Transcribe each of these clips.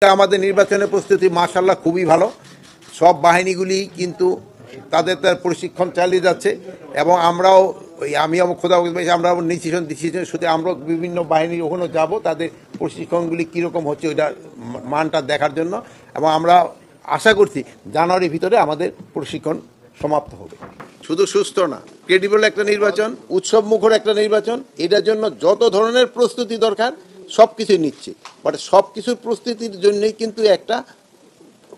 আমাদের নির্বাচনের প্রস্তুতি মাশাআল্লাহ খুবই ভালো। সব বাহিনীগুলি কিন্তু তাদের প্রশিক্ষণ চালিয়ে যাচ্ছে এবং আমরাও আমিও খোদা আমরা ডিসিশন শুধু আমরা বিভিন্ন বাহিনী ওখানে যাব তাদের প্রশিক্ষণগুলি কীরকম হচ্ছে ওইটার মানটা দেখার জন্য, এবং আমরা আশা করছি জানুয়ারির ভিতরে আমাদের প্রশিক্ষণ সমাপ্ত হবে। শুধু সুস্থ না, ক্রেডিবল একটা নির্বাচন, উৎসব মুখর একটা নির্বাচন, এটার জন্য যত ধরনের প্রস্তুতি দরকার সব কিছুই নিচ্ছে। বাট সব কিছুর প্রস্তুতির জন্যই কিন্তু একটা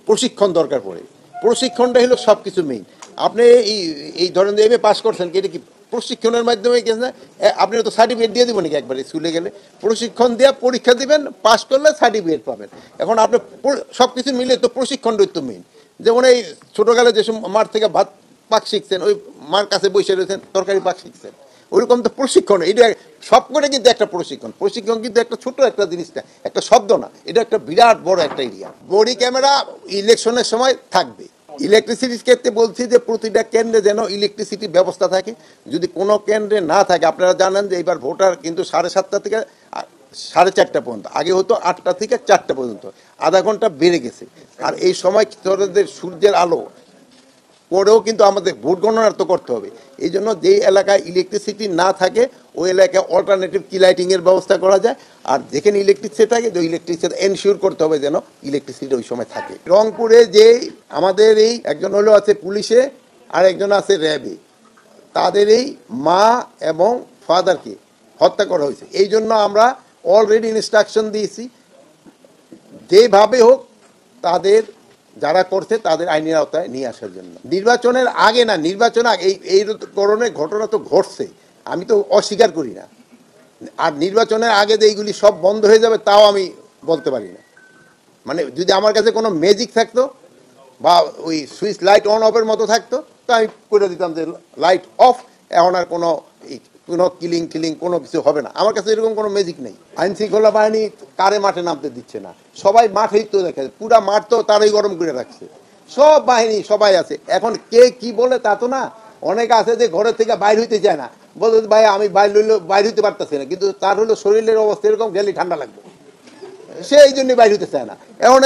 প্রশিক্ষণ দরকার পড়ে। প্রশিক্ষণটা হলো সব কিছু মেইন। আপনি এই ধরেন এমএ পাস করছেন, এটা কি প্রশিক্ষণের মাধ্যমে গেছে না? আপনারা তো সার্টিফিকেট দিয়ে দেবেন নাকি একবারে স্কুলে গেলে? প্রশিক্ষণ দিয়ে পরীক্ষা দিবেন, পাস করলে সার্টিফিকেট পাবেন। এখন আপনি সব কিছু মিলে তো প্রশিক্ষণটাই তো মেইন। যেমন এই ছোটোকালে যেসব মাঠ থেকে ভাত পাক শিখছেন, ওই মার কাছে বসে রয়েছেন তরকারি পাক শিখছেন, ওইরকম তো প্রশিক্ষণ। এটা সব করে কিন্তু একটা প্রশিক্ষণ। প্রশিক্ষণ কিন্তু একটা ছোট একটা জিনিসটা, একটা শব্দ না, এটা একটা বিরাট বড় একটা এরিয়া। বডি ক্যামেরা ইলেকশনের সময় থাকবে। ইলেকট্রিসিটির ক্ষেত্রে বলছি যে প্রতিটা কেন্দ্রে যেন ইলেকট্রিসিটির ব্যবস্থা থাকে। যদি কোনো কেন্দ্রে না থাকে, আপনারা জানেন যে এইবার ভোটার কিন্তু 7:30 থেকে 4:30 পর্যন্ত, আগে হতো 8টা থেকে 4টা পর্যন্ত, আধা ঘন্টা বেড়ে গেছে। আর এই সময় সূর্যের আলো পরেও কিন্তু আমাদের ভোট গণনা তো করতে হবে। এই জন্য যেই এলাকায় ইলেকট্রিসিটি না থাকে ওই এলাকায় অল্টারনেটিভ কি লাইটিংয়ের ব্যবস্থা করা যায়। আর যেখানে ইলেকট্রিসিটি থাকে তো ইলেকট্রিসিটি এনশিওর করতে হবে যেন ইলেকট্রিসিটি ওই সময় থাকে। রংপুরে যে আমাদের এই একজন হলো আছে পুলিশে আর একজন আছে র্যাবে, তাদের এই মা এবং ফাদারকে হত্যা করা হয়েছে। এই জন্য আমরা অলরেডি ইনস্ট্রাকশন দিয়েছি যেভাবে হোক তাদের যারা করছে তাদের আইনের আওতায় নিয়ে আসার জন্য। নির্বাচনের আগে না, নির্বাচন আগে এই ধরনের ঘটনা তো ঘটছে, আমি তো অস্বীকার করি না। আর নির্বাচনের আগে যে এইগুলি সব বন্ধ হয়ে যাবে তাও আমি বলতে পারি না। মানে যদি আমার কাছে কোনো ম্যাজিক থাকতো বা ওই সুইচ লাইট অন অফের মতো থাকতো তো আমি করে দিতাম যে লাইট অফ, এখন আর কোনো কিলিং টিলিং কোনো কিছু হবে না। আমার কাছে এরকম কোনো ম্যাজিক নেই। আইন শৃঙ্খলা বাহিনী কারে মাঠে নামতে দিচ্ছে না, সবাই মাঠেই তো দেখে, পুরা মাঠ তো তারাই গরম করে রাখছে। সব বাহিনী সবাই আছে। এখন কে কি বলে তা তো না। অনেক আছে যে ঘরের থেকে বাইর হইতে চায় না, বলতে ভাই আমি বাইর হইতে পারতেছি না, কিন্তু তার হলো শরীরের অবস্থা এরকম, গেলে ঠান্ডা লাগবে, সে এই জন্যই বাইরে হইতে চায় না। এখন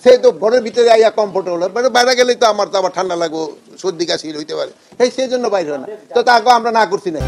সে তো ঘরের ভিতরে আইয়া কমফোর্টেবল, বাইরে গেলেই তো আমার ঠান্ডা লাগবো, সর্দি কাশি হইতে পারে, সেই জন্য বাইরে হয় না। তো তাকে আমরা না করছি না।